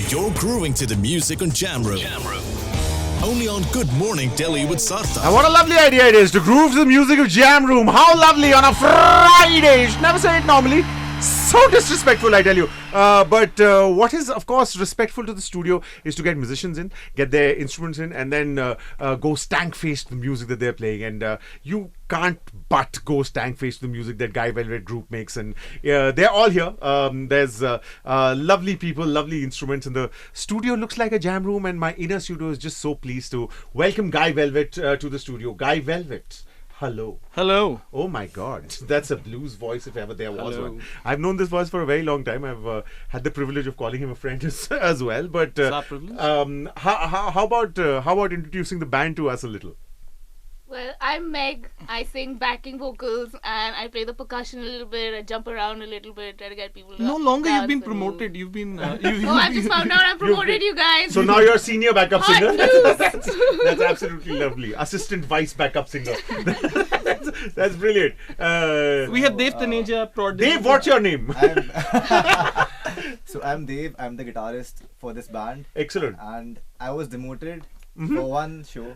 You're grooving to the music on Jamroom. Only on Good Morning Delhi with Sarthak. And what a lovely idea it is to groove to the music of Jamroom. How lovely on a Friday. You should never say it normally. So disrespectful, I tell you. But what is, of course, respectful to the studio is to get musicians in, get their instruments in, and then go stank-faced to the music that they're playing. And you can't but go stank-faced to the music that Guy Velvet group makes. And they're all here. There's lovely people, lovely instruments. And the studio looks like a jam room. And my inner studio is just so pleased to welcome Guy Velvet to the studio. Guy Velvet. Hello. Hello. Oh my God, that's a blues voice if ever there was Hello. one. I've known this voice for a very long time. I've had the privilege of calling him a friend as well. But It's our privilege. how about introducing the band to us a little? Well, I'm Meg. I sing backing vocals and I play the percussion a little bit. I jump around a little bit, try to get people to No longer you've dance been and promoted. You've been. Oh, I've just found out I'm promoted, you guys. So now you're a senior backup Hot singer. news. That's absolutely lovely. Assistant vice backup singer. that's brilliant. We have Dev Taneja, prodigy. Dave, what's your name? So I'm Dave, I'm the guitarist for this band, Excellent. and I was demoted for one show,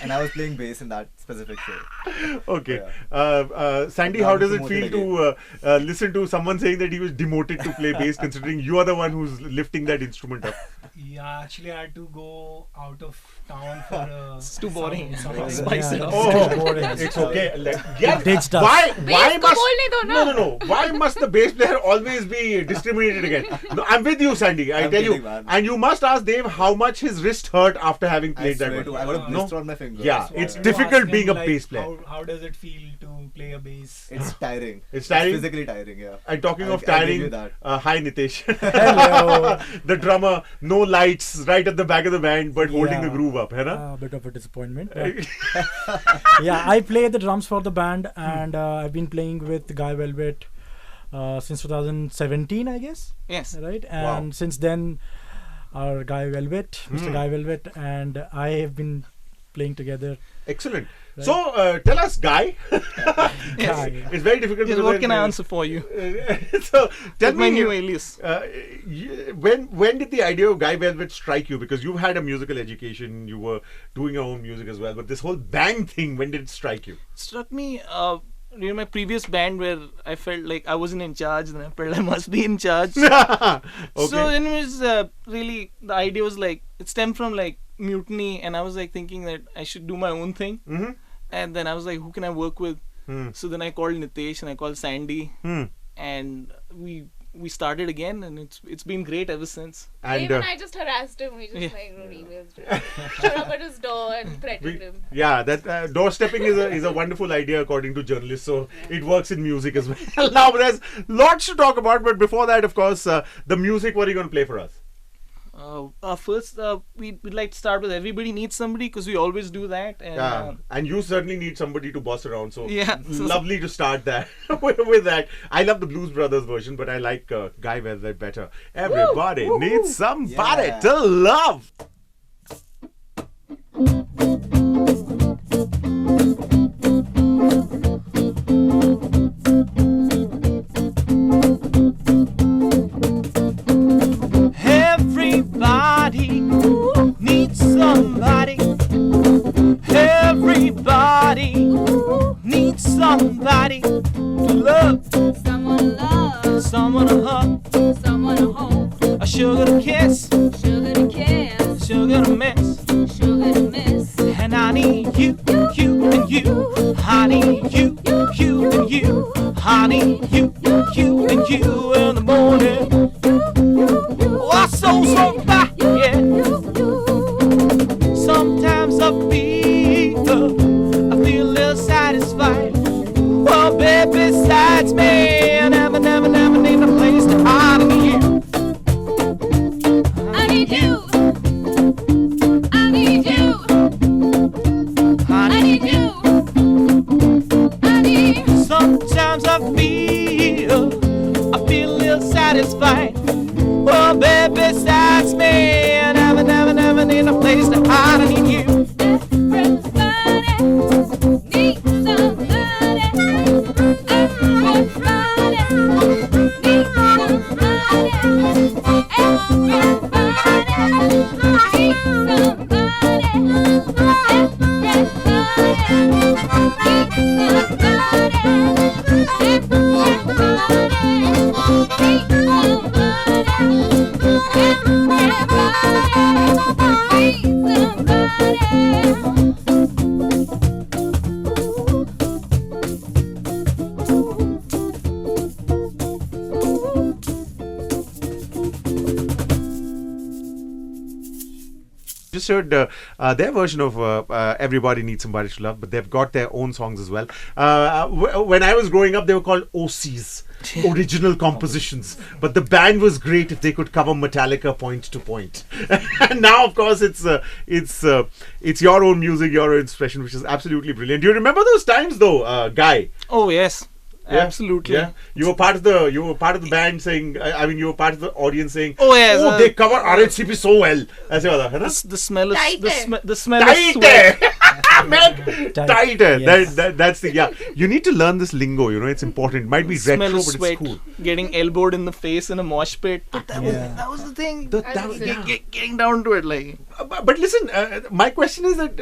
and I was playing bass in that specific show. Okay. Yeah. Sandy, Now how I'm does it feel promoted to listen to someone saying that he was demoted to play bass, considering you are the one who's lifting that instrument up? Yeah, actually, I had to go out of town for a. It's too boring. Something. Spice it up. Oh, it's okay. Why Bass must ko bolne do na. no. Why must the bass player always be discriminated against? No, I'm with you, Sandy. I I'm tell you, kidding, man. and you must ask Dave how much his wrist hurt after having I played swear that to, one. I got a No? blister on my finger. Yeah, So it's I difficult asked being him, a like, bass player. How does it feel to play a bass? It's tiring. It's tiring? physically tiring, yeah. And talking of I'll give tiring, you that. hi Nitesh. Hello. The drummer, no lights, right at the back of the band, but holding the Yeah. groove up, है ना? A bit of a disappointment. but- yeah, I play the drums for the band, and I've been playing with Guy Velvet since 2017, I guess. Yes. Right, Wow. and since then, our Guy Velvet, Mr. Guy Velvet, and I have been playing together. Excellent. Right. So, tell us, Guy. Guy. It's very difficult. Yes, because what when, can I answer for you? So, tell With my me, new alias. when did the idea of Guy Velvet strike you? Because you've had a musical education, you were doing your own music as well, but this whole band thing, when did it strike you? Struck me. My previous band where I felt like I wasn't in charge, then I felt I must be in charge. Okay. So then it was really the idea was like it stemmed from like mutiny, and I was like thinking that I should do my own thing. Mm-hmm. And then I was like, who can I work with? So then I called Nitesh and I called Sandy, and we started again, and it's been great ever since. And Even I just harassed him. We just wrote emails. Showed up at his door and threatened him. yeah, that doorstepping is a wonderful idea according to journalists. So it works in music as well. Now there's lots to talk about, but before that, of course, the music. What are you going to play for us? First, we'd like to start with Everybody Needs Somebody, because we always do that. And, Yeah, and you certainly need somebody to boss around. So Yeah. lovely to start that with that. I love the Blues Brothers version, but I like Guy Velvet better. Everybody needs somebody Yeah. to love. Everybody needs somebody. Everybody needs somebody to love, someone to hug, Someone to hold, a sugar to kiss, sugar to kiss, sugar to miss. sugar to miss. And I need you, you and you. I need you, you and you. I need you, you and you in the morning. Oh, I so bad, yeah. Sometimes I feel ill satisfied. Well, baby, besides me, I never need a place to hide. I need you. I need you. I need you. I need you. I need you. Sometimes I feel ill satisfied. Well, baby, besides me, I never need a place to hide. I need you. Everybody needs somebody. Everybody needs somebody. Everybody Just heard their version of Everybody Needs Somebody to Love, but they've got their own songs as well. When I was growing up, they were called OCs, original compositions. But the band was great if they could cover Metallica point to point. And now, of course, it's your own music, your own expression, which is absolutely brilliant. Do you remember those times, though, Guy? Oh yes. Yeah? Absolutely. Yeah, you were part of the band saying. I mean, you were part of the audience saying. Oh yes. Oh, they cover RHCP so well. ऐसे वाला है ना? The smell is Tight the smell is sweat. Tight. Yes. That's the You need to learn this lingo. You know, it's important. It might be Smell retro, of but sweat. it's cool. Getting elbowed in the face in a mosh pit. But that was the thing. Getting down to it, like. But listen, my question is that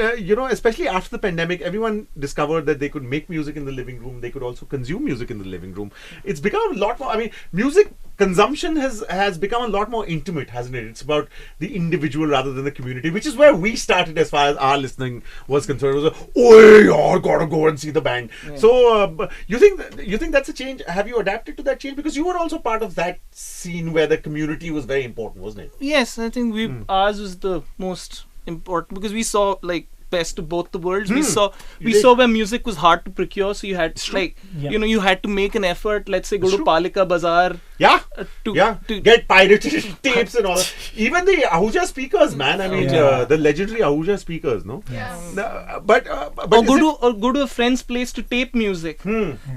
especially after the pandemic, everyone discovered that they could make music in the living room. They could also consume music in the living room. It's become a lot more. I mean, music consumption has become a lot more intimate, hasn't it? It's about the individual rather than the community, which is where we started as far as our listening was concerned. It was I gotta go and see the band. Yeah. So you think that's a change? Have you adapted to that change? Because you were also part of that scene where the community was very important, wasn't it? Yes, I think ours was the most important because we saw like best of both the worlds. We saw where music was hard to procure, so you had you had to make an effort. Let's say go to Palika Bazaar. To get pirated tapes and all that. Even the Ahuja speakers, man. I mean, the legendary Ahuja speakers, no? Yeah. But go to a friend's place to tape music. Burn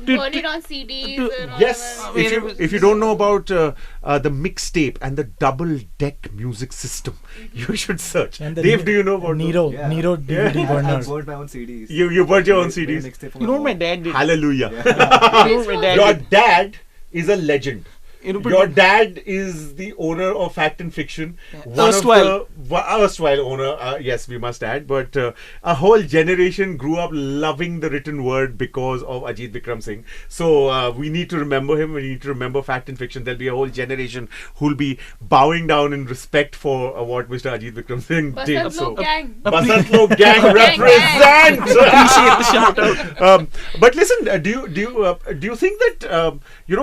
it on CDs. And all yes. that. If you don't know about the mixtape and the double deck music system, you should search. Dave, do you know about Nero DVD I burners? burned my own CDs. You burned your own CDs. You know what my dad did? Hallelujah. You know what my dad Your did? dad is a legend. But Your dad is the owner of Fact and Fiction. One Erstwhile. of the erstwhile owner, yes, we must add. But a whole generation grew up loving the written word because of Ajit Vikram Singh. So we need to remember him. We need to remember Fact and Fiction. There'll be a whole generation who'll be bowing down in respect for what Mr. Ajit Vikram Singh did. Basant Lok Gang. Basant Lok Gang represent. Appreciate the shout out. But listen, do you think that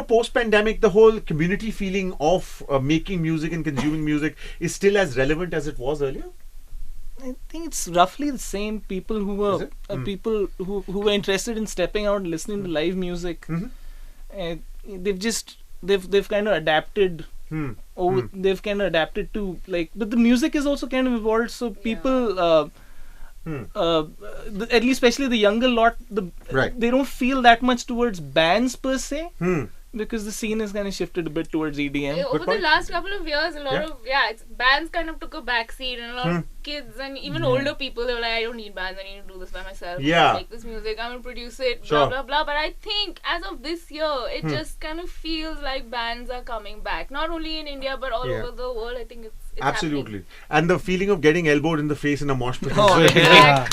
post pandemic the whole community feeling of making music and consuming music is still as relevant as it was earlier? I think it's roughly the same. People who were people who were interested in stepping out and listening to live music. They've kind of adapted. They've kind of adapted to but the music is also kind of evolved. So people. At least especially the younger lot, they don't feel that much towards bands per se. Because the scene has kind of shifted a bit towards EDM. Over the last couple of years, a lot of bands kind of took a backseat, and a lot of kids and even older people, they were like, I don't need bands, I need to do this by myself. Yeah. Make this music, I'm gonna produce it, blah blah blah. But I think as of this year, it just kind of feels like bands are coming back, not only in India but all over the world. I think it's absolutely happening. And the feeling of getting elbowed in the face in a mosh pit. Hell yeah!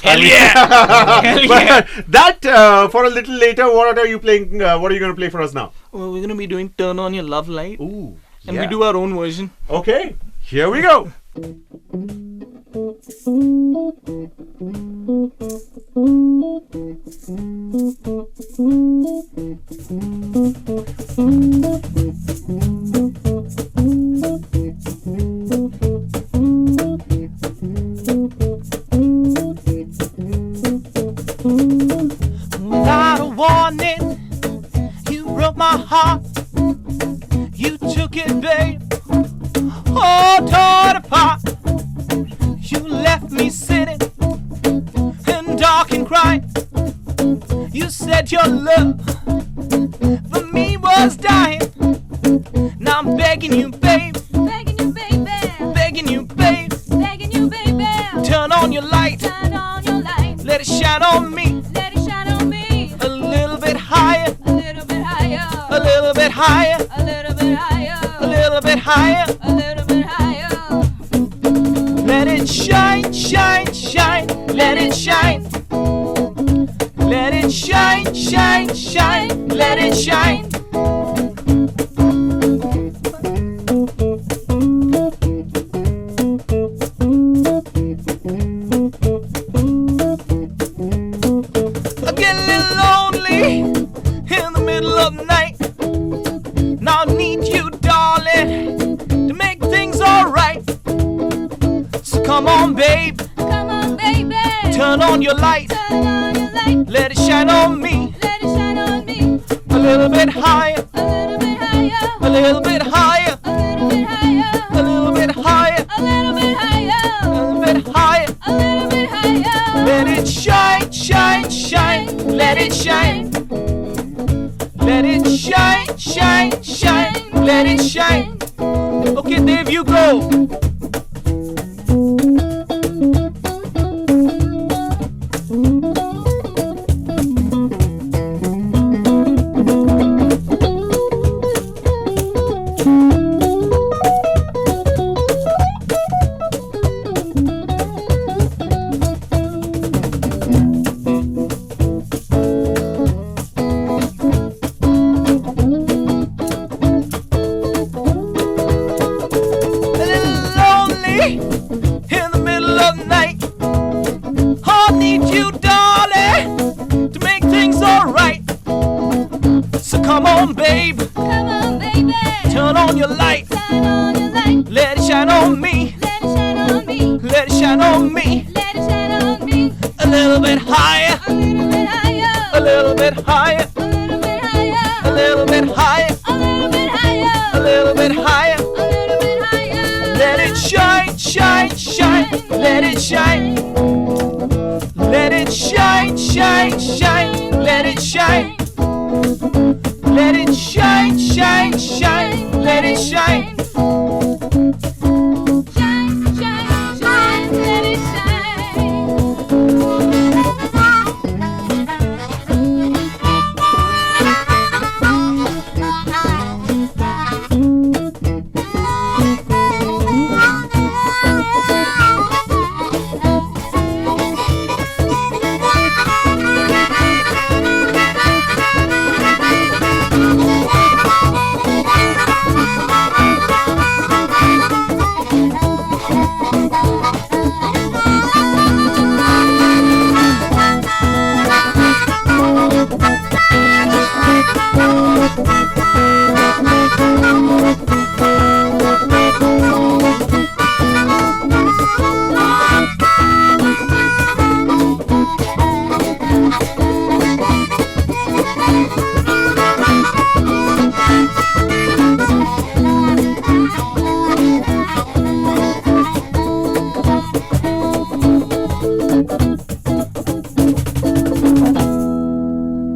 But that for a little later. What are you playing? What are you going to play for us now? Well, we're going to be doing Turn On Your Love Light. Ooh, and we do our own version. Okay, here we go. Without a warning, you broke my heart. You took it, babe, all torn apart. You left me sitting in dark and crying. You said your love for me was dying. Now I'm begging you, babe, Begging you, baby. begging you, babe, Begging you, baby. turn on your light, Turn on your light. let it shine on me. Let it shine on me. A little bit higher, A little bit higher. a little bit higher, A little bit higher. a little bit higher. A little bit higher. Let it shine, shine, shine, let it shine. Let it shine, shine, shine, let it shine. I get a little lonely in the middle of the night. Now I need you, darling, to make things alright. So come on, on, babe. Come on, baby. Turn on your light. Turn on your light. Let it shine on me. Let it shine on me. A little bit higher. A little bit higher. A little bit higher. A little bit higher. A little bit higher. A little bit higher. A little bit higher. A little bit higher. Let it shine, shine, shine. Let it shine. Let it shine, shine, shine. Let it shine. Okay, Dave, you go. A little lonely in the middle of the night. I need you, darling, to make things alright. So come on, babe, Come on, baby. turn on your light. Turn on your light. Let it shine on me. Let it shine on me. Let it shine on me. Let it shine on me. A little bit higher. A little bit higher. A little bit higher. A little bit higher. A little bit higher. A little bit higher. A little bit higher. A little bit higher. Let it shine, shine, shine. Let it shine. Let it shine, shine, shine. Let it shine. Let it shine, shine, shine. Let it shine.